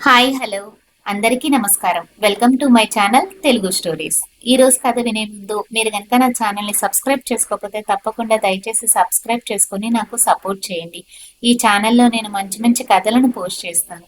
Hi hello అందరికీ నమస్కారం. Welcome to my channel Telugu stories. ఈ రోజు కథ వినే ముందు మీరు కనుక నా ఛానల్ని సబ్స్క్రైబ్ చేసుకోకపోతే తప్పకుండా దయచేసి సబ్స్క్రైబ్ చేసుకొని నాకు సపోర్ట్ చేయండి. ఈ ఛానల్లో నేను మంచి మంచి కథలను పోస్ట్ చేస్తాను.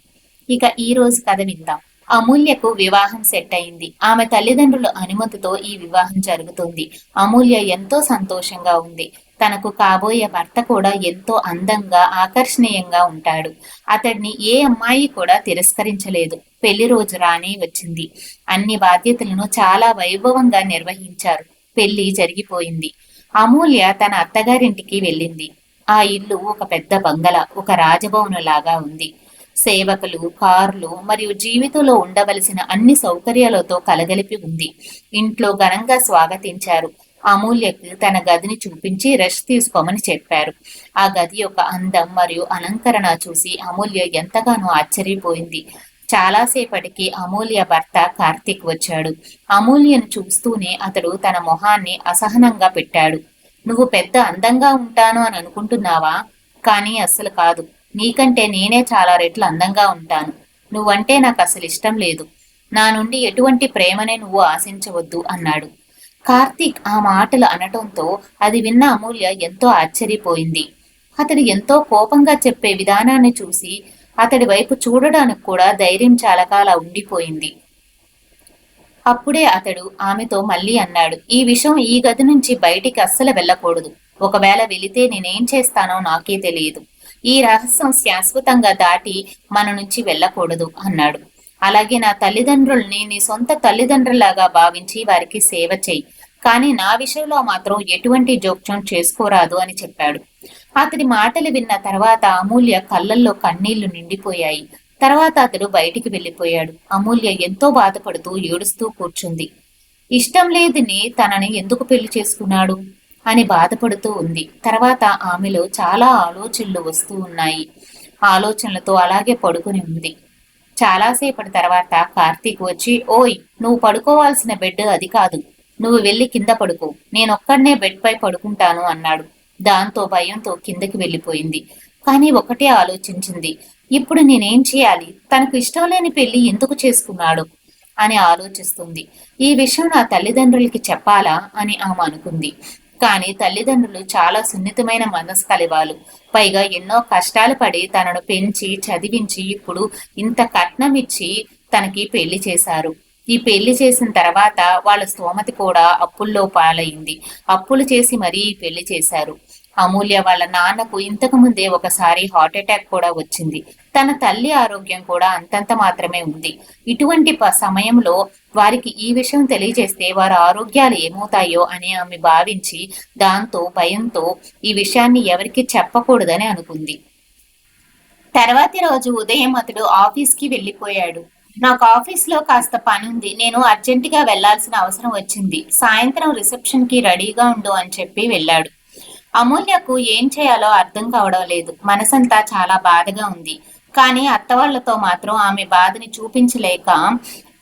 ఇక ఈ రోజు కథ విందాం. అమూల్యకు వివాహం సెట్ అయింది. ఆమె తల్లిదండ్రుల అనుమతితో ఈ వివాహం జరుగుతుంది. అమూల్య ఎంతో సంతోషంగా ఉంది. తనకు కాబోయే భర్త కూడా ఎంతో అందంగా ఆకర్షణీయంగా ఉంటాడు. అతడిని ఏ అమ్మాయి కూడా తిరస్కరించలేదు. పెళ్లి రోజు రానే వచ్చింది. అన్ని బాధ్యతలను చాలా వైభవంగా నిర్వహించారు. పెళ్లి జరిగిపోయింది. అమూల్య తన అత్తగారింటికి వెళ్ళింది. ఆ ఇల్లు ఒక పెద్ద బంగళా, ఒక రాజభవనం లాగా ఉంది. సేవకులు, కార్లు మరియు జీవితంలో ఉండవలసిన అన్ని సౌకర్యాలతో కలగలిపి ఉంది. ఇంట్లో ఘనంగా స్వాగతించారు. అమూల్యకు తన గదిని చూపించి రెస్ట్ తీసుకోమని చెప్పారు. ఆ గది యొక్క అందం మరియు అలంకరణ చూసి అమూల్య ఎంతగానో ఆశ్చర్యపోయింది. చాలాసేపటికి అమూల్య భర్త కార్తీక్ వచ్చాడు. అమూల్యను చూస్తూనే అతడు తన మొహాన్ని అసహనంగా పెట్టాడు. నువ్వు పెద్ద అందంగా ఉంటాను అని అనుకుంటున్నావా? కానీ అస్సలు కాదు. నీకంటే నేనే చాలా రెట్లు అందంగా ఉంటాను. నువ్వంటే నాకు అసలు ఇష్టం లేదు. నా నుండి ఎటువంటి ప్రేమనే నువ్వు ఆశించవద్దు అన్నాడు. కార్తీక్ ఆ మాటలు అనటంతో అది విన్న అమూల్య ఎంతో ఆశ్చర్యపోయింది. అతడు ఎంతో కోపంగా చెప్పే విధానాన్ని చూసి అతడి వైపు చూడడానికి కూడా ధైర్యం చాలక అలా ఉండిపోయింది. అప్పుడే అతడు ఆమెతో మళ్ళీ అన్నాడు, ఈ విషయం ఈ గది నుంచి బయటికి అస్సలు వెళ్ళకూడదు. ఒకవేళ వెళితే నేనేం చేస్తానో నాకే తెలియదు. ఈ రహస్యం శాశ్వతంగా దాటి మన నుంచి వెళ్ళకూడదు అన్నాడు. అలాగే నా తల్లిదండ్రుల్ని నీ సొంత తల్లిదండ్రులాగా భావించి వారికి సేవ చెయ్యి. కానీ నా విషయంలో మాత్రం ఎటువంటి జోక్యం చేసుకోరాదు అని చెప్పాడు. అతడి మాటలు విన్న తర్వాత అమూల్య కళ్ళల్లో కన్నీళ్లు నిండిపోయాయి. తర్వాత అతడు బయటికి వెళ్ళిపోయాడు. అమూల్య ఎంతో బాధపడుతూ ఏడుస్తూ కూర్చుంది. ఇష్టం లేదని తనని ఎందుకు పెళ్లి చేసుకున్నాడు అని బాధపడుతూ ఉంది. తర్వాత ఆమెలో చాలా ఆలోచనలు వస్తూ ఉన్నాయి. ఆలోచనలతో అలాగే పడుకుని ఉంది. చాలాసేపటి తర్వాత కార్తీక్ వచ్చి, ఓయ్, నువ్వు పడుకోవాల్సిన బెడ్ అది కాదు. నువ్వు వెళ్ళి కింద పడుకో. నేనొక్కడనే బెడ్ పై పడుకుంటాను అన్నాడు. దాంతో భయంతో కిందకి వెళ్ళిపోయింది. కానీ ఒకటే ఆలోచించింది. ఇప్పుడు నేనేం చేయాలి? తనకు ఇష్టం లేని పెళ్లి ఎందుకు చేసుకున్నాడు అని ఆలోచిస్తుంది. ఈ విషయం నా తల్లిదండ్రులకి చెప్పాలా అని ఆమె అనుకుంది. కానీ తల్లిదండ్రులు చాలా సున్నితమైన మనసు కలివాళ్ళు. పైగా ఎన్నో కష్టాలు పడి తనను పెంచి చదివించి ఇప్పుడు ఇంత కట్నం ఇచ్చి తనకి పెళ్లి చేశారు. ఈ పెళ్లి చేసిన తర్వాత వాళ్ళ స్తోమతి కూడా అప్పుల్లో పాలైంది. అప్పులు చేసి మరీ పెళ్లి చేశారు. అమూల్య వాళ్ళ నాన్నకు ఇంతకు ముందే ఒకసారి హార్ట్ అటాక్ కూడా వచ్చింది. తన తల్లి ఆరోగ్యం కూడా అంతంత మాత్రమే ఉంది. ఇటువంటి సమయంలో వారికి ఈ విషయం తెలియజేస్తే వారి ఆరోగ్యాలు ఏమవుతాయో అని ఆమె భావించి దాంతో భయంతో ఈ విషయాన్ని ఎవరికి చెప్పకూడదని అనుకుంది. తర్వాతి రోజు ఉదయం అతడు ఆఫీస్కి వెళ్ళిపోయాడు. నాకు ఆఫీస్లో కాస్త పని ఉంది, నేను అర్జెంటుగా వెళ్లాల్సిన అవసరం వచ్చింది. సాయంత్రం రిసెప్షన్కి రెడీగా ఉండు అని చెప్పి వెళ్ళాడు. అమూల్యకు ఏం చేయాలో అర్థం కావడం లేదు. మనసంతా చాలా బాధగా ఉంది. కానీ అత్తవాళ్లతో మాత్రం ఆమె బాధని చూపించలేక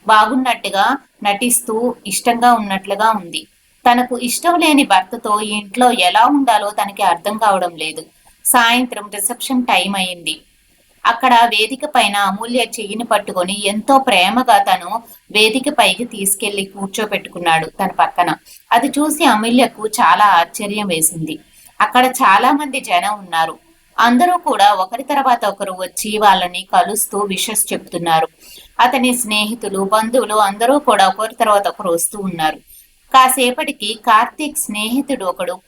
బాగున్నట్టుగా నటిస్తూ ఇష్టంగా ఉన్నట్లుగా ఉంది. తనకు ఇష్టం లేని భర్తతో ఈ ఇంట్లో ఎలా ఉండాలో తనకి అర్థం కావడం లేదు. సాయంత్రం రిసెప్షన్ టైం అయింది. అక్కడ వేదిక పైన అమూల్య చెయ్యిని పట్టుకొని ఎంతో ప్రేమగా తను వేదిక పైకి తీసుకెళ్లి కూర్చోపెట్టుకున్నాడు తన పక్కన. అది చూసి అమూల్యకు చాలా ఆశ్చర్యం వేసింది. అక్కడ చాలా మంది జనం ఉన్నారు. అందరూ కూడా ఒకరి తర్వాత ఒకరు వచ్చి వాళ్ళని కలుస్తూ విషెస్ చెప్తున్నారు. అతని స్నేహితులు, బంధువులు అందరూ కూడా ఒకరి తర్వాత ఒకరు వస్తూ ఉన్నారు. కాసేపటికి కార్తీక్ స్నేహితుడు ఒకడు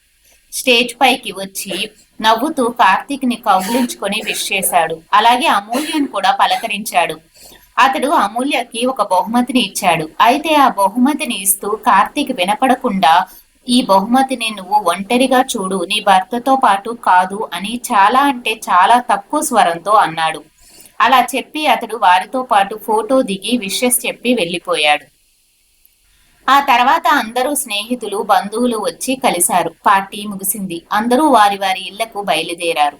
స్టేజ్ పైకి వచ్చి నవ్వుతూ కార్తీక్ ని కౌగిలించుకొని విష్ చేశాడు. అలాగే అమూల్యను కూడా పలకరించాడు. అతడు అమూల్యకి ఒక బహుమతిని ఇచ్చాడు. అయితే ఆ బహుమతిని ఇస్తూ కార్తీక్ వినపడకుండా, ఈ బహుమతిని నువ్వు ఒంటరిగా చూడు, నీ భర్తతో పాటు కాదు అని చాలా అంటే చాలా తక్కువ స్వరంతో అన్నాడు. అలా చెప్పి అతడు వారితో పాటు ఫోటో దిగి విషెస్ చెప్పి వెళ్ళిపోయాడు. ఆ తర్వాత అందరూ స్నేహితులు, బంధువులు వచ్చి కలిశారు. పార్టీ ముగిసింది. అందరూ వారి వారి ఇళ్లకు బయలుదేరారు.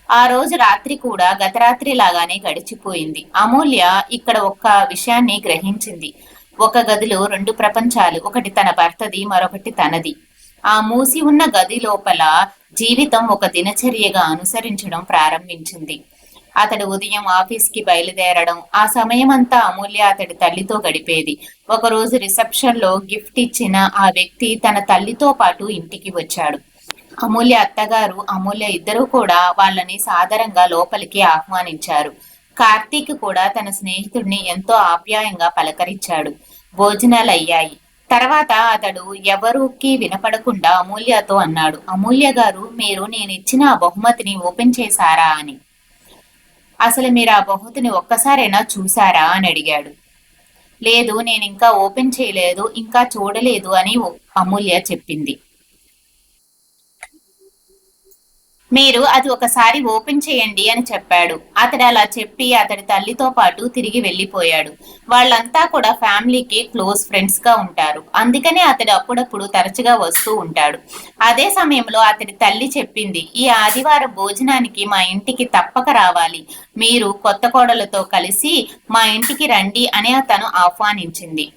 ఆ రోజు రాత్రి కూడా గత రాత్రి లాగానే గడిచిపోయింది. అమూల్య ఇక్కడ ఒక్క విషయాన్ని గ్రహించింది. ఒక గదిలో రెండు ప్రపంచాలు, ఒకటి తన భర్తది, మరొకటి తనది. ఆ మూసి ఉన్న గది లోపల జీవితం ఒక దినచర్యగా అనుసరించడం ప్రారంభించింది. అతడు ఉదయం ఆఫీస్కి బయలుదేరడం, ఆ సమయం అంతా అమూల్య అతడి తల్లితో గడిపేది. ఒకరోజు రిసెప్షన్ లో గిఫ్ట్ ఇచ్చిన ఆ వ్యక్తి తన తల్లితో పాటు ఇంటికి వచ్చాడు. అమూల్య అత్తగారు, అమూల్య ఇద్దరూ కూడా వాళ్ళని సాదరంగా లోపలికి ఆహ్వానించారు. కార్తీక్ కూడా తన స్నేహితుడిని ఎంతో ఆప్యాయంగా పలకరించాడు. భోజనాలయ్యాయి. తర్వాత అతడు ఎవరికి వినపడకుండా అమూల్యతో అన్నాడు, అమూల్య గారు, మీరు నేనిచ్చిన ఆ బహుమతిని ఓపెన్ చేశారా అని. అసలు మీరు ఆ బహుమతిని ఒక్కసారైనా చూసారా అని అడిగాడు. లేదు, నేను ఇంకా ఓపెన్ చేయలేదు, ఇంకా చూడలేదు అని అమూల్య చెప్పింది. మీరు అది ఒకసారి ఓపెన్ చేయండి అని చెప్పాడు. అతడు అలా చెప్పి అతడి తల్లితో పాటు తిరిగి వెళ్ళిపోయాడు. వాళ్ళంతా కూడా ఫ్యామిలీకి క్లోజ్ ఫ్రెండ్స్ గా ఉంటారు. అందుకనే అతడు అప్పుడప్పుడు తరచుగా వస్తూ ఉంటాడు. అదే సమయంలో అతడి తల్లి చెప్పింది, ఈ ఆదివారం భోజనానికి మా ఇంటికి తప్పక రావాలి. మీరు కొత్త కోడలతో కలిసి మా ఇంటికి రండి అని అతను ఆహ్వానించింది.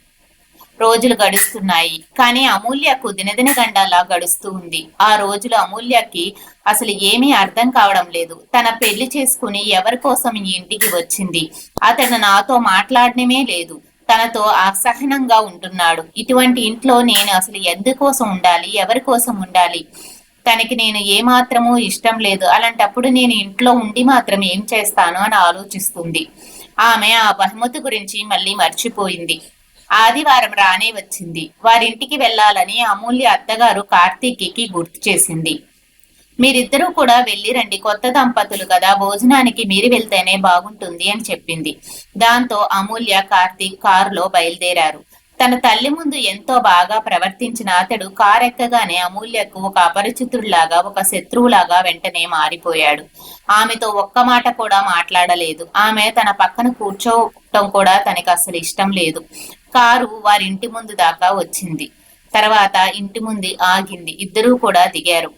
రోజులు గడుస్తున్నాయి. కానీ అమూల్యకు దినదిన గండాలా గడుస్తూ ఉంది. ఆ రోజులు అమూల్యకి అసలు ఏమీ అర్థం కావడం లేదు. తన పెళ్లి చేసుకుని ఎవరి కోసం ఈ ఇంటికి వచ్చింది? అతను నాతో మాట్లాడనమే లేదు. తనతో అసహనంగా ఉంటున్నాడు. ఇటువంటి ఇంట్లో నేను అసలు ఎందుకోసం ఉండాలి? ఎవరి కోసం ఉండాలి? తనకి నేను ఏమాత్రమూ ఇష్టం లేదు. అలాంటప్పుడు నేను ఇంట్లో ఉండి మాత్రం ఏం చేస్తాను అని ఆలోచిస్తుంది. ఆమె ఆ బహుమతి గురించి మళ్ళీ మర్చిపోయింది. ఆదివారం రానే వచ్చింది. వారింటికి వెళ్లాలని అమూల్య అత్తగారు కార్తీక్కి గుర్తు చేసింది. మీరిద్దరూ కూడా వెళ్ళి రండి, కొత్త దంపతులు కదా, భోజనానికి మీరు వెళ్తేనే బాగుంటుంది అని చెప్పింది. దాంతో అమూల్య, కార్తీక్ కారులో బయలుదేరారు. తన తల్లి ముందు ఎంతో బాగా ప్రవర్తించిన అతడు కారు ఎక్కగానే అమూల్యకు ఒక అపరిచితుడిలాగా, ఒక శత్రువులాగా వెంటనే మారిపోయాడు. ఆమెతో ఒక్క మాట కూడా మాట్లాడలేదు. ఆమె తన పక్కన కూర్చోవటం కూడా తనకి అసలు ఇష్టం లేదు. కారు వారింటి ముందు దాకా వచ్చింది. తర్వాత ఇంటి ముందు ఆగింది. ఇద్దరూ కూడా దిగారు.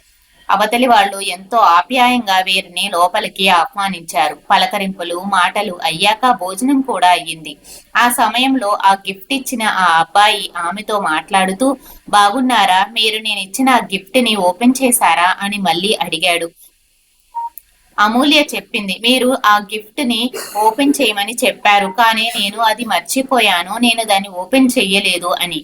అవతలి వాళ్ళు ఎంతో ఆప్యాయంగా వీరిని లోపలికి ఆహ్వానించారు. పలకరింపులు, మాటలు అయ్యాక భోజనం కూడా అయ్యింది. ఆ సమయంలో ఆ గిఫ్ట్ ఇచ్చిన ఆ అబ్బాయి ఆమెతో మాట్లాడుతూ, బాగున్నారా, మీరు నేను ఇచ్చిన ఆ గిఫ్ట్ ని ఓపెన్ చేశారా అని మళ్ళీ అడిగాడు. అమూల్య చెప్పింది, మీరు ఆ గిఫ్ట్ ని ఓపెన్ చేయమని చెప్పారు, కానీ నేను అది మర్చిపోయాను, నేను దాన్ని ఓపెన్ చెయ్యలేదు అని.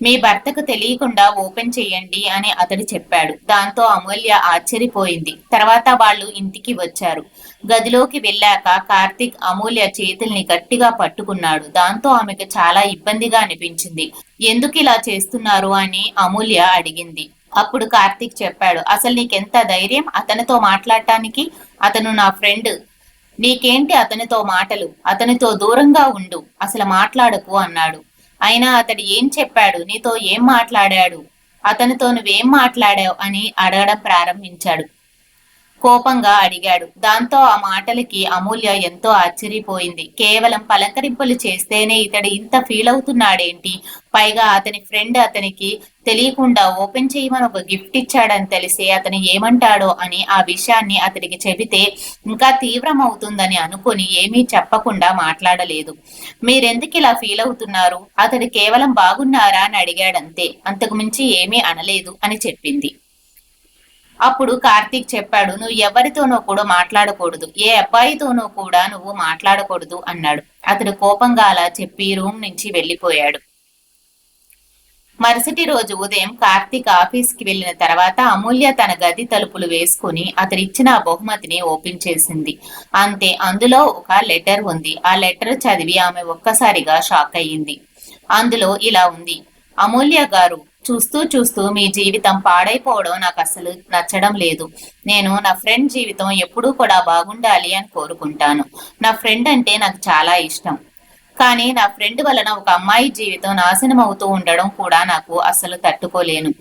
మీ భర్తకు తెలియకుండా ఓపెన్ చెయ్యండి అని అతడు చెప్పాడు. దాంతో అమూల్య ఆశ్చర్యపోయింది. తర్వాత వాళ్ళు ఇంటికి వచ్చారు. గదిలోకి వెళ్ళాక కార్తీక్ అమూల్య చేతుల్ని గట్టిగా పట్టుకున్నాడు. దాంతో ఆమెకు చాలా ఇబ్బందిగా అనిపించింది. ఎందుకు ఇలా చేస్తున్నారు అని అమూల్య అడిగింది. అప్పుడు కార్తీక్ చెప్పాడు, అసలు నీకెంత ధైర్యం అతనితో మాట్లాడటానికి? అతను నా ఫ్రెండ్. నీకేంటి అతనితో మాటలు? అతనితో దూరంగా ఉండు, అసలు మాట్లాడకు అన్నాడు. అయినా అతడు ఏం చెప్పాడు? నీతో ఏం మాట్లాడాడు? అతనితో నువ్వేం మాట్లాడావు అని అడగడం ప్రారంభించాడు. కోపంగా అడిగాడు. దాంతో ఆ మాటలకి అమూల్య ఎంతో ఆశ్చర్యపోయింది. కేవలం పలకరింపులు చేస్తేనే ఇతడు ఇంత ఫీల్ అవుతున్నాడేంటి? పైగా అతని ఫ్రెండ్ అతనికి తెలియకుండా ఓపెన్ చేయమని ఒక గిఫ్ట్ ఇచ్చాడని తెలిసి అతను ఏమంటాడో అని ఆ విషయాన్ని అతడికి చెబితే ఇంకా తీవ్రం అవుతుందని అనుకుని ఏమీ చెప్పకుండా మాట్లాడలేదు. మీరెందుకు ఇలా ఫీల్ అవుతున్నారు? అతడు కేవలం బాగున్నారా అని అడిగాడంతే, అంతకు మించి ఏమీ అనలేదు అని చెప్పింది. అప్పుడు కార్తీక్ చెప్పాడు, నువ్వు ఎవరితోనో కూడా మాట్లాడకూడదు, ఏ అబ్బాయితోనో కూడా నువ్వు మాట్లాడకూడదు అన్నాడు. అతడు కోపంగా అలా చెప్పి రూమ్ నుంచి వెళ్ళిపోయాడు. మరుసటి రోజు ఉదయం కార్తీక్ ఆఫీస్కి వెళ్లిన తర్వాత అమూల్య తన గది తలుపులు వేసుకుని అతడిచ్చిన ఆ బహుమతిని ఓపెన్ చేసింది. అంతే, అందులో ఒక లెటర్ ఉంది. ఆ లెటర్ చదివి ఆమె ఒక్కసారిగా షాక్ అయ్యింది. అందులో ఇలా ఉంది, అమూల్య గారు, చూస్తూ చూస్తూ మీ జీవితం పాడైపోవడం నాకు అసలు నచ్చడం లేదు. నేను నా ఫ్రెండ్ జీవితం ఎప్పుడూ కూడా బాగుండాలి అని కోరుకుంటాను. నా ఫ్రెండ్ అంటే నాకు చాలా ఇష్టం. కానీ నా ఫ్రెండ్ వలన ఒక అమ్మాయి జీవితం నాశనం అవుతూ ఉండడం కూడా నాకు అసలు తట్టుకోలేను.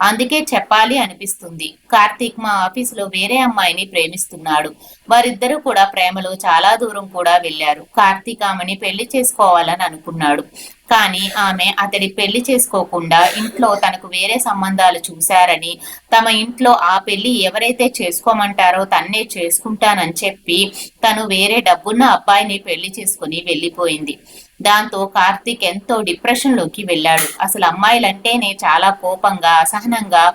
అందుకే చెప్పాలి అనిపిస్తుంది. కార్తీక్ మా ఆఫీసులో వేరే అమ్మాయిని ప్రేమిస్తున్నాడు. వారిద్దరూ కూడా ప్రేమలో చాలా దూరం కూడా వెళ్లారు. కార్తీక్ ఆమెని పెళ్లి చేసుకోవాలని అనుకున్నాడు. కానీ ఆమె అతడి పెళ్లి చేసుకోకుండా ఇంట్లో తనకు వేరే సంబంధాలు చూశారని, తమ ఇంట్లో ఆ పెళ్లి ఎవరైతే చేసుకోమంటారో తన్నే చేసుకుంటానని చెప్పి తను వేరే డబ్బున్న అబ్బాయిని పెళ్లి చేసుకుని వెళ్ళిపోయింది. దాంతో కార్తీక్ ఎంతో డిప్రెషన్ లోకి వెళ్ళాడు. అసలు అమ్మాయిలంటేనే చాలా కోపంగా, అసహనంగా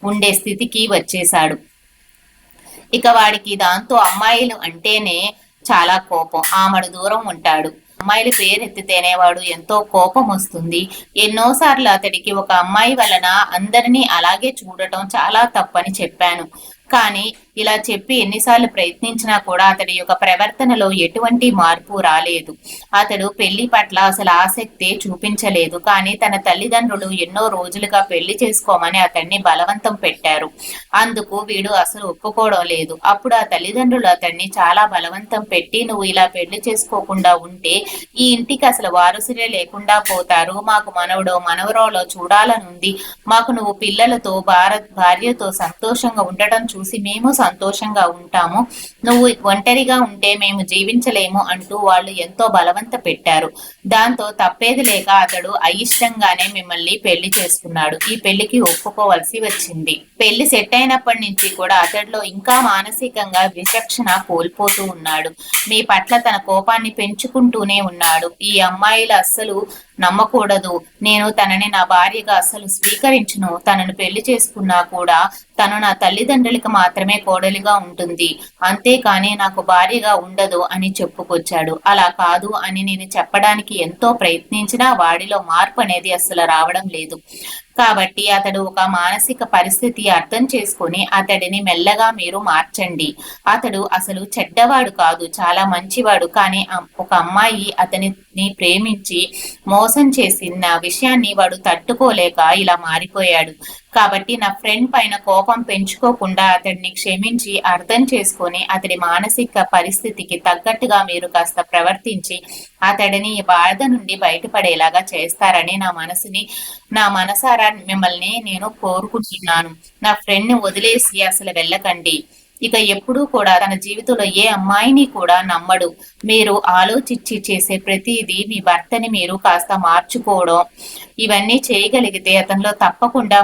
ఉండే స్థితికి వచ్చేశాడు. ఇక వాడికి దాంతో అమ్మాయిలు అంటేనే చాలా కోపం. ఆమడు దూరం ఉంటాడు. అమ్మాయిల పేరెత్తితేనే వాడు ఎంతో కోపం వస్తుంది. ఎన్నోసార్లు అతడికి ఒక అమ్మాయి వలన అందరినీ అలాగే చూడటం చాలా తప్పని చెప్పాను. కానీ ఇలా చెప్పి ఎన్నిసార్లు ప్రయత్నించినా కూడా అతడి యొక్క ప్రవర్తనలో ఎటువంటి మార్పు రాలేదు. అతడు పెళ్లి పట్ల అసలు ఆసక్తే చూపించలేదు. కానీ తన తల్లిదండ్రులు ఎన్నో రోజులుగా పెళ్లి చేసుకోమని అతన్ని బలవంతం పెట్టారు. అందుకు వీడు అసలు ఒప్పుకోవడం లేదు. అప్పుడు ఆ తల్లిదండ్రులు అతన్ని చాలా బలవంతం పెట్టి, నువ్వు ఇలా పెళ్లి చేసుకోకుండా ఉంటే ఈ ఇంటికి అసలు వారసులే లేకుండా పోతారు. మాకు మనవడో మనవరాలో చూడాలనుంది. మాకు నువ్వు పిల్లలతో భార్యతో సంతోషంగా ఉండటం చూసి మేము సంతోషంగా ఉంటాము. నువ్వు ఒంటరిగా ఉంటే మేము జీవించలేము అంటూ వాళ్ళు ఎంతో బలవంత పెట్టారు. దాంతో తప్పేది లేక అతడు అయిష్టంగానే మిమ్మల్ని పెళ్లి చేసుకున్నాడు. ఈ పెళ్లికి ఒప్పుకోవలసి వచ్చింది. పెళ్లి సెట్ అయినప్పటి నుంచి కూడా అతడిలో ఇంకా మానసికంగా విచక్షణ కోల్పోతూ ఉన్నాడు. మీ పట్ల తన కోపాన్ని పెంచుకుంటూనే ఉన్నాడు. ఈ అమ్మాయిలు అస్సలు నమ్మకూడదు. నేను తనని నా భార్యగా అస్సలు స్వీకరించును. తనను పెళ్లి చేసుకున్నా కూడా తను నా తల్లిదండ్రులకు మాత్రమే కోడలిగా ఉంటుంది, అంతేకాని నాకు భార్యగా ఉండదు అని చెప్పుకొచ్చాడు. అలా కాదు అని నేను చెప్పడానికి ఎంతో ప్రయత్నించినా వాడిలో మార్పు అనేది అస్సలు రావడం లేదు. కాబట్టి అతడు ఒక మానసిక పరిస్థితి అర్థం చేసుకుని అతడిని మెల్లగా మీరు మార్చండి. అతడు అసలు చెడ్డవాడు కాదు, చాలా మంచివాడు. కానీ ఒక అమ్మాయి అతనిని ప్రేమించి మోసం చేసిన విషయాన్ని వాడు తట్టుకోలేక ఇలా మారిపోయాడు. కాబట్టి నా ఫ్రెండ్ పైన కోపం పెంచుకోకుండా అతడిని క్షమించి అర్థం చేసుకొని అతడి మానసిక పరిస్థితికి తగ్గట్టుగా మీరు కాస్త ప్రవర్తించి అతడిని బాధ నుండి బయటపడేలాగా చేస్తారని నా మనసారా మిమ్మల్ని నేను కోరుకుంటున్నాను. నా ఫ్రెండ్ ని వదిలేసి అసలు వెళ్ళకండి. ఇక ఎప్పుడూ కూడా తన జీవితంలో ఏ అమ్మాయిని కూడా నమ్మడు. మీరు ఆలోచించి చేసే ప్రతిదీ మీ భర్తని మీరు కాస్త మార్చుకోవడం, ఇవన్నీ చేయగలిగితే అతనిలో తప్పకుండా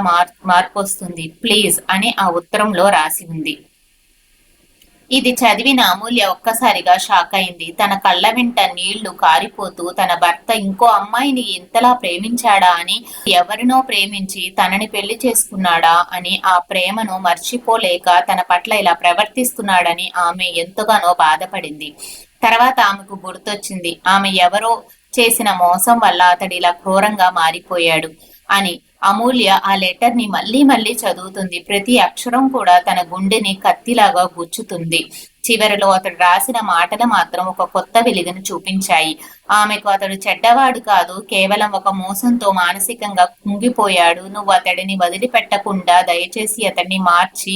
మార్పు వస్తుంది ప్లీజ్ అని ఆ ఉత్తరంలో రాసి ఉంది. ఇది చదివిన అమూల్య ఒక్కసారిగా షాక్ అయింది. తన కళ్ళ వెంట నీళ్లు కారిపోతూ తన భర్త ఇంకో అమ్మాయిని ఇంతలా ప్రేమించాడా అని, ఎవరినో ప్రేమించి తనని పెళ్లి చేసుకున్నాడా అని ఆ ప్రేమను మర్చిపోలేక తన పట్ల ఇలా ప్రవర్తిస్తున్నాడని ఆమె ఎంతగానో బాధపడింది. తర్వాత ఆమెకు గుర్తొచ్చింది, ఆమె ఎవరో చేసిన మోసం వల్ల అతడు ఇలా క్రూరంగా మారిపోయాడు అని. అమూల్య ఆ లెటర్ ని మళ్ళీ మళ్ళీ చదువుతుంది. ప్రతి అక్షరం కూడా తన గుండెని కత్తిలాగా గుచ్చుతుంది. చివరిలో అతడు రాసిన మాటలు మాత్రం ఒక కొత్త వెలుగును చూపించాయి. ఆమెకు అతడు చెడ్డవాడు కాదు, కేవలం ఒక మోసంతో మానసికంగా కుంగిపోయాడు. నువ్వు అతడిని వదిలిపెట్టకుండా దయచేసి అతడిని మార్చి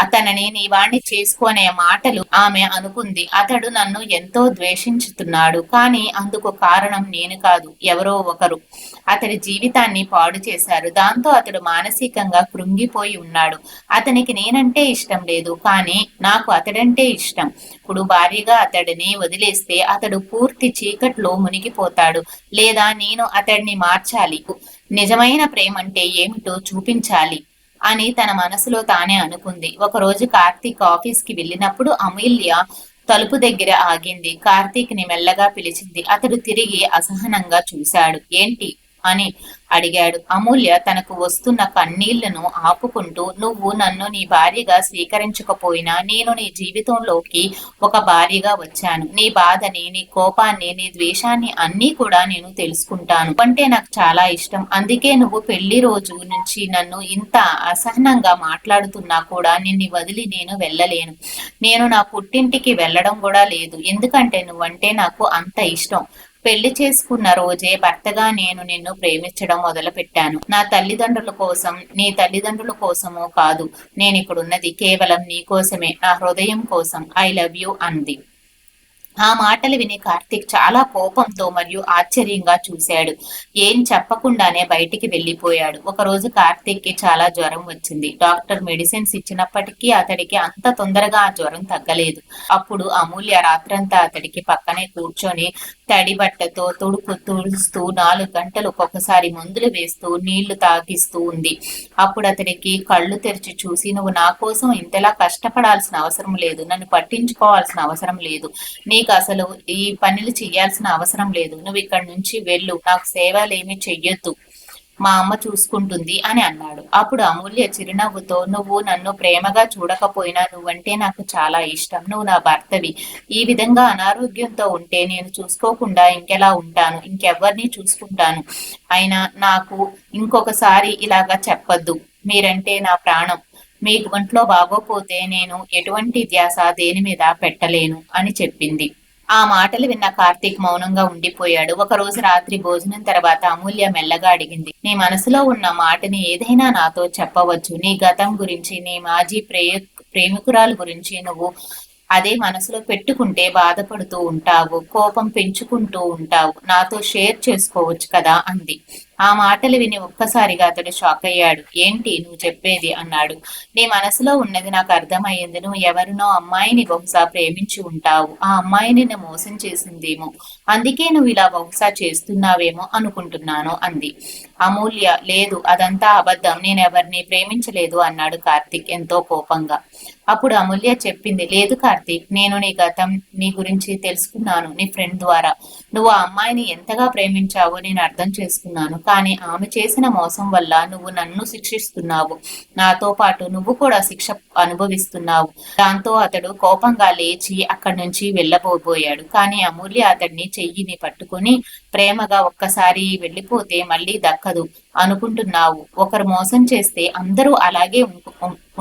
అతనిని నీ వాణ్ణి చేసుకునే మాటలు ఆమె అనుకుంది. అతడు నన్ను ఎంతో ద్వేషించుతున్నాడు, కానీ అందుకు కారణం నేను కాదు, ఎవరో ఒకరు అతడి జీవితాన్ని పాడు చేశారు. దాంతో అతడు మానసికంగా కృంగిపోయి ఉన్నాడు. అతనికి నేనంటే ఇష్టం లేదు, కానీ నాకు అతడంటే ఇష్టం. ఇప్పుడు భార్యగా అతడిని వదిలేస్తే అతడు పూర్తి చీకట్లో మునిగిపోతాడు. లేదా నేను అతడిని మార్చాలి, నిజమైన ప్రేమ అంటే ఏమిటో చూపించాలి అని తన మనసులో తానే అనుకుంది. ఒకరోజు కార్తీక్ ఆఫీస్ కి వెళ్ళినప్పుడు అమూల్య తలుపు దగ్గర ఆగింది. కార్తీక్ ని మెల్లగా పిలిచింది. అతడు తిరిగి అసహనంగా చూశాడు. ఏంటి అని అడిగాడు. అమూల్య తనకు వస్తున్న కన్నీళ్లను ఆపుకుంటూ, నువ్వు నన్ను నీ భార్యగా స్వీకరించకపోయినా నేను నీ జీవితంలోకి ఒక భార్యగా వచ్చాను. నీ బాధని, నీ కోపాన్ని, నీ ద్వేషాన్ని అన్నీ కూడా నేను తెలుసుకుంటాను. అంటే నాకు చాలా ఇష్టం. అందుకే నువ్వు పెళ్లి రోజు నుంచి నన్ను ఇంత అసహనంగా మాట్లాడుతున్నా కూడా నిన్ను వదిలి నేను వెళ్ళలేను. నేను నా పుట్టింటికి వెళ్ళడం కూడా లేదు, ఎందుకంటే నువ్వంటే నాకు అంత ఇష్టం. పెళ్లి చేసుకున్న రోజే భర్తగా నేను నిన్ను ప్రేమించడం మొదలు పెట్టాను. నా తల్లిదండ్రుల కోసం, నీ తల్లిదండ్రుల కోసమో కాదు నేను ఇక్కడున్నది, కేవలం నీ కోసమే, నా హృదయం కోసం. ఐ లవ్ యూ అంది. ఆ మాటలు విని కార్తీక్ చాలా కోపంతో మరియు ఆశ్చర్యంగా చూశాడు. ఏం చెప్పకుండానే బయటికి వెళ్లిపోయాడు. ఒకరోజు కార్తీక్ కి చాలా జ్వరం వచ్చింది. డాక్టర్ మెడిసిన్స్ ఇచ్చినప్పటికీ అతడికి అంత తొందరగా ఆ జ్వరం తగ్గలేదు. అప్పుడు అమూల్య రాత్రంతా అతడికి పక్కనే కూర్చొని తడి బట్టతో తుడుస్తూ 4 గంటలు ఒక్కొక్కసారి మందులు వేస్తూ నీళ్లు తాగిస్తూ ఉంది. అప్పుడు అతడికి కళ్ళు తెరిచి చూసి, నువ్వు నా కోసం ఇంతలా కష్టపడాల్సిన అవసరం లేదు, నన్ను పట్టించుకోవాల్సిన అవసరం లేదు, నీకు అసలు ఈ పనులు చెయ్యాల్సిన అవసరం లేదు, నువ్వు ఇక్కడి నుంచి వెళ్ళు, నాకు సేవలేమి చెయ్యొద్దు మా అమ్మ చూసుకుంటుంది అని అన్నాడు. అప్పుడు అమూల్య చిరునవ్వుతో, నువ్వు నన్ను ప్రేమగా చూడకపోయినా నువ్వంటే నాకు చాలా ఇష్టం. నువ్వు నా భర్తవి. ఈ విధంగా అనారోగ్యంతో ఉంటే నేను చూసుకోకుండా ఇంకెలా ఉంటాను? ఇంకెవ్వరిని చూసుకుంటాను? అయినా నాకు ఇంకొకసారి ఇలాగా చెప్పొద్దు. మీరంటే నా ప్రాణం. మీ ఒంట్లో బాగోపోతే నేను ఎటువంటి ధ్యాస దేని మీద పెట్టలేను అని చెప్పింది. ఆ మాటలు విన్న కార్తీక్ మౌనంగా ఉండిపోయాడు. ఒకరోజు రాత్రి భోజనం తర్వాత అమూల్య మెల్లగా అడిగింది, నీ మనసులో ఉన్న మాటని ఏదైనా నాతో చెప్పవచ్చు. నీ గతం గురించి, నీ మాజీ ప్రేమికురాలు గురించి నువ్వు అదే మనసులో పెట్టుకుంటే బాధపడుతూ ఉంటావు, కోపం పెంచుకుంటూ ఉంటావు. నాతో షేర్ చేసుకోవచ్చు కదా అంది. ఆ మాటలు విని ఒక్కసారిగా అతడు షాక్ అయ్యాడు. ఏంటి నువ్వు చెప్పేది అన్నాడు. నీ మనసులో ఉన్నది నాకు అర్థమయ్యింది. నువ్వు ఎవరినో అమ్మాయిని బహుశా ప్రేమించి ఉంటావు. ఆ అమ్మాయిని నువ్వు మోసం చేసిందేమో, అందుకే నువ్వు ఇలా బహుశా చేస్తున్నావేమో అనుకుంటున్నాను అంది. అమూల్య, లేదు, అదంతా అబద్ధం, నేనెవరిని ప్రేమించలేదు అన్నాడు కార్తీక్ ఎంతో కోపంగా. అప్పుడు అమూల్య చెప్పింది, లేదు కార్తీక్, నేను నీ గతం, నీ గురించి తెలుసుకున్నాను నీ ఫ్రెండ్ ద్వారా. నువ్వు ఆ అమ్మాయిని ఎంతగా ప్రేమించావో నేను అర్థం చేసుకున్నాను. కానీ ఆమె చేసిన మోసం వల్ల నువ్వు నన్ను శిక్షిస్తున్నావు. నాతో పాటు నువ్వు కూడా శిక్ష అనుభవిస్తున్నావు. దాంతో అతడు కోపంగా లేచి అక్కడి నుంచి వెళ్ళబోబోయాడు. కానీ అమూల్య అతడిని చెయ్యిని పట్టుకుని ప్రేమగా, ఒక్కసారి వెళ్ళిపోతే మళ్ళీ దక్కదు అనుకుంటున్నావు. ఒకరు మోసం చేస్తే అందరూ అలాగే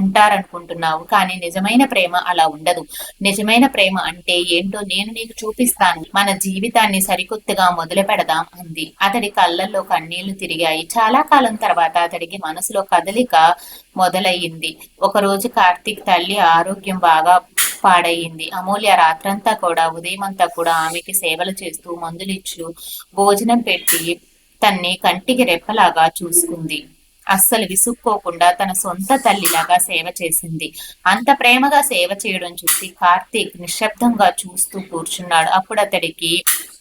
ఉంటారనుకుంటున్నావు. కానీ నిజమైన ప్రేమ అలా ఉండదు. నిజమైన ప్రేమ అంటే ఏంటో నేను నీకు చూపిస్తాను. మన జీవితాన్ని సరికొత్తగా మొదలు పెడదాం అంది. అతడి కళ్ళల్లో కన్నీళ్లు తిరిగాయి. చాలా కాలం తర్వాత అతడికి మనసులో కదలిక మొదలయ్యింది. ఒకరోజు కార్తీక్ తల్లి ఆరోగ్యం బాగా పాడయింది. అమూల్య రాత్రంతా కూడా, ఉదయమంతా కూడా ఆమెకి సేవలు చేస్తూ, మందులిచ్చు, భోజనం పెట్టి తన్ని కంటికి రెప్పలాగా చూసుకుంది. అస్సలు విసుక్కోకుండా తన సొంత తల్లిలాగా సేవ చేసింది. అంత ప్రేమగా సేవ చేయడం చూసి కార్తీక్ నిశ్శబ్దంగా చూస్తూ కూర్చున్నాడు. అప్పుడు అతడికి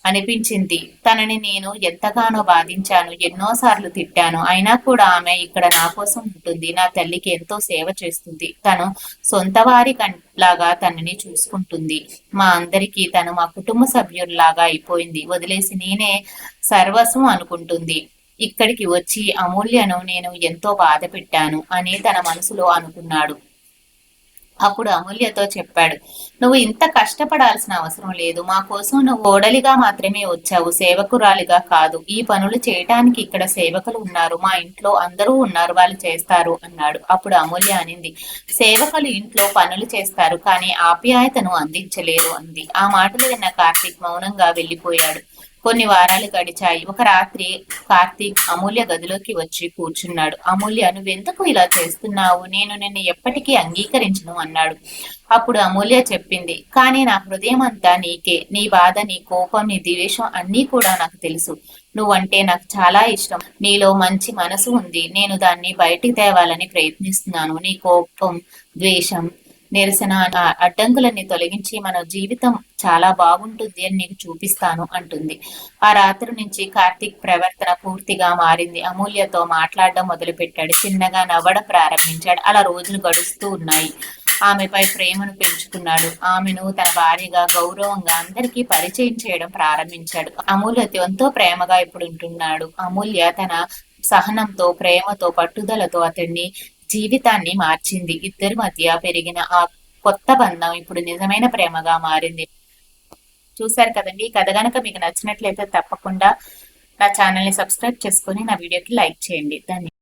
అనిపించింది, తనని నేను ఎంతగానో బాధించాను, ఎన్నోసార్లు తిట్టాను. అయినా కూడా ఆమె ఇక్కడ నా కోసం ఉంటుంది. నా తల్లికి ఎంతో సేవ చేస్తుంది. తను సొంత వారి లాగా తనని చూసుకుంటుంది. మా అందరికీ తను మా కుటుంబ సభ్యుల్లాగా అయిపోయింది. వదిలేసి నేనే సర్వస్వం అనుకుంటుంది. ఇక్కడికి వచ్చి అమూల్యను నేను ఎంతో బాధ పెట్టాను అని తన మనసులో అనుకున్నాడు. అప్పుడు అమూల్యతో చెప్పాడు, నువ్వు ఇంత కష్టపడాల్సిన అవసరం లేదు. మా కోసం నువ్వు ఓడలిగా మాత్రమే వచ్చావు, సేవకురాలిగా కాదు. ఈ పనులు చేయటానికి ఇక్కడ సేవకులు ఉన్నారు. మా ఇంట్లో అందరూ ఉన్నారు, వాళ్ళు చేస్తారు అన్నాడు. అప్పుడు అమూల్య అనింది, సేవకులు ఇంట్లో పనులు చేస్తారు కానీ ఆప్యాయతను అందించలేరు అంది. ఆ మాటలు విన్న కార్తీక్ మౌనంగా వెళ్ళిపోయాడు. కొన్ని వారాలు గడిచాయి. ఒక రాత్రి కార్తీక్ అమూల్య గదిలోకి వచ్చి కూర్చున్నాడు. అమూల్య, నువ్వెందుకు ఇలా చేస్తున్నావు? నేను నిన్ను ఎప్పటికీ అంగీకరించను అన్నాడు. అప్పుడు అమూల్య చెప్పింది, కానీ నా హృదయం అంతా నీకే. నీ బాధ, నీ కోపం, నీ ద్వేషం అన్నీ కూడా నాకు తెలుసు. నువ్వంటే నాకు చాలా ఇష్టం. నీలో మంచి మనసు ఉంది. నేను దాన్ని బయటికి తేవాలని ప్రయత్నిస్తున్నాను. నీ కోపం, ద్వేషం, నిరసన అడ్డంకులన్నీ తొలగించి మన జీవితం చాలా బాగుంటుంది అని నీకు చూపిస్తాను అంటుంది. ఆ రాత్రి నుంచి కార్తీక్ ప్రవర్తన పూర్తిగా మారింది. అమూల్యతో మాట్లాడడం మొదలుపెట్టాడు. చిన్నగా నవ్వడం ప్రారంభించాడు. అలా రోజులు గడుస్తూ ఉన్నాయి. ఆమెపై ప్రేమను పెంచుకున్నాడు. ఆమెను తన భార్యగా, గౌరవంగా అందరికీ పరిచయం చేయడం ప్రారంభించాడు. అమూల్యతో ఎంతో ప్రేమగా ఇప్పుడు ఉంటున్నాడు. అమూల్య తన సహనంతో, ప్రేమతో, పట్టుదలతో అతన్ని జీవితాన్ని మార్చింది. ఇద్దరి మధ్య పెరిగిన ఆ కొత్త బంధం ఇప్పుడు నిజమైన ప్రేమగా మారింది. చూశారు కదండి. ఈ కథ గనక మీకు నచ్చినట్లయితే తప్పకుండా నా ఛానల్ని సబ్స్క్రైబ్ చేసుకొని నా వీడియోకి లైక్ చేయండి. ధన్యవాదాలు.